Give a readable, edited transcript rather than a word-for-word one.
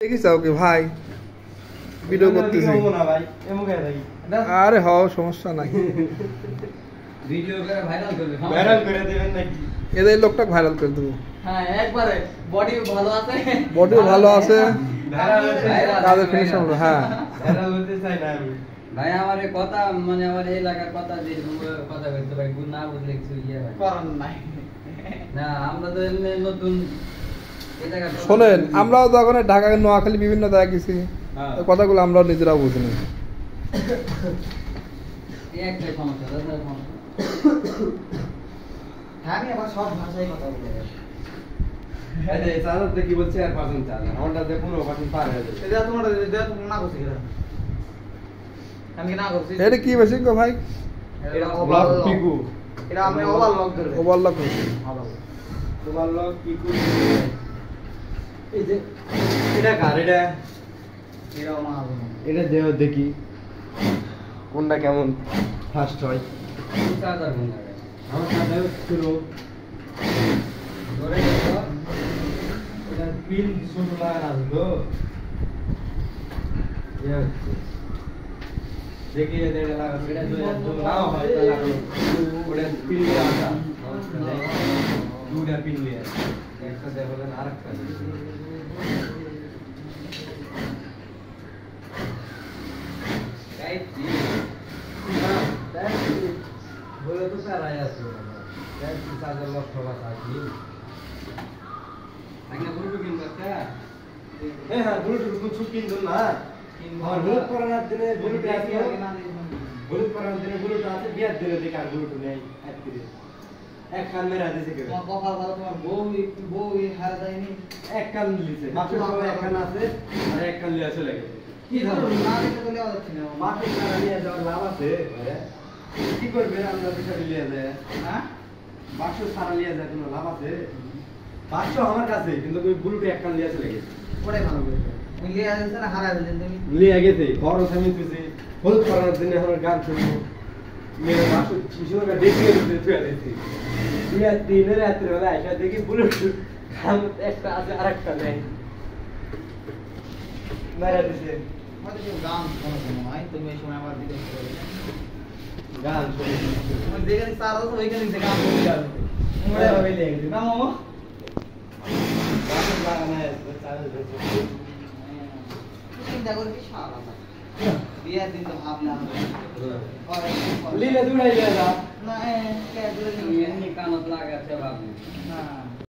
দেখিস ওকে ভাই ভিডিও করতেছি আরে হও সমস্যা নাই ভিডিও করে ভাইরাল করে দিবেন নাকি এদের লোকটা ভাইরাল করে দেবো হ্যাঁ একবারে বডি ভালো আছে কাজের ফিনিশিং হলো হ্যাঁ ভাইরাল হতে চাই না আমি ভাই আমার এই কথা মানে আমার এই এলাকার কথা যে কথা বলতে ভাই না বুঝলে কিছু ইয়ে ভাই করণ নাই না আমরা তো এমনি নতুন শোনেন আমরাও তো এখন ঢাকা নোয়াখালী বিভিন্ন জায়গায় গেছি কথাগুলো আমরাও নিজেরাও বুঝিনি একটাই সমস্যা আমি আবার সব ভাষায় কথা বলে এই চালাতে কি বলছে আর পারসেন্ট চালা আমারটাতে 15% পার হয়ে যাবে এটা তোমার না করছি কিরা আমি না করছি এটা কি বেশি গো ভাই এটা ব্লক পিকু এটা আমি ওভারলক ধরে ওভারলক করছি ওভারলক পিকু এই যে এটা কার এটা এটা দেও দেখি কোনটা কেমন ফার্স্ট হয় চার্জার কোন জায়গায় আমার সাথে ছিল ধরে গেছো এটা পিন ছোট লাগা আসলো দেখি এটা লাগা এটা তো নাও হয় তা লাগালো ওটা পিন দিয়ে আসা দুটা পিন দিয়ে একটা দেবলেন আরেকটা বলে তো সারাই আছে চার্জার লক হওয়া থাকি আগে ব্লুটুথ কিনবা হ্যাঁ ব্লুটুথ কিছু কিনতো না আর ব্লুটুথ করার দিনে ব্লুটুথ আছে ব্লুটুথ করার দিনে ব্লুটুথ আছে বিয়ার দিনে দেখে আর ব্লুটুথ নেই এক কান মেরা দিছে কেউ তোমার কপাল ভালো তোমার বউ হারা যায়নি এক কান লিছে মাত্র এক কান আছে আর এক কান লিয়া চলে গেছে কি ধরো না দেখতে তো লেওয়া যাচ্ছে না মাঠে কানা নিয়ে যাওয়ার লাভ আছে কি করবে আমরা বিষয় লিয়ে যায় হ্যাঁ বাক্স সারা লিয়ে যায় কোনো লাভ আছে বাক্স আমার কাছে কিন্তু ওই ব্লুটুথ এক কান লিয়া চলে গেছে ওটাই ভালো করেছে তুমি লিয়ে আসছে না হারা দিলেন তুমি লিয়ে গেছে খরচ আমি তুই হলুদ করার জন্য আমার গান শুনবো মেরে বাক্স শিশুরা দেখে দিতে তুই আইছি দুই দিনের রাত্রে বেলা আইসা দেখি ব্লুটুথ খাম একটা আছে আরেকটা নেই মেরা দিছে হয়তো কেউ গান শোনো সময় তুমি এই সময় আমার দিকে গান শুনে আমি যেখানে চার আছে ওইখানে থেকে গান শুনতে যাবে মোড়ে ভাবে লিয়ে গেছি না মামা গান লাগানো আছে চালু হচ্ছে চিন্তা করে কি সারা বিয়ার দিন তো ভাবনা লীলা দূরাই যা না কে দূরে এমনি কানত লাগাছে ভাবনা না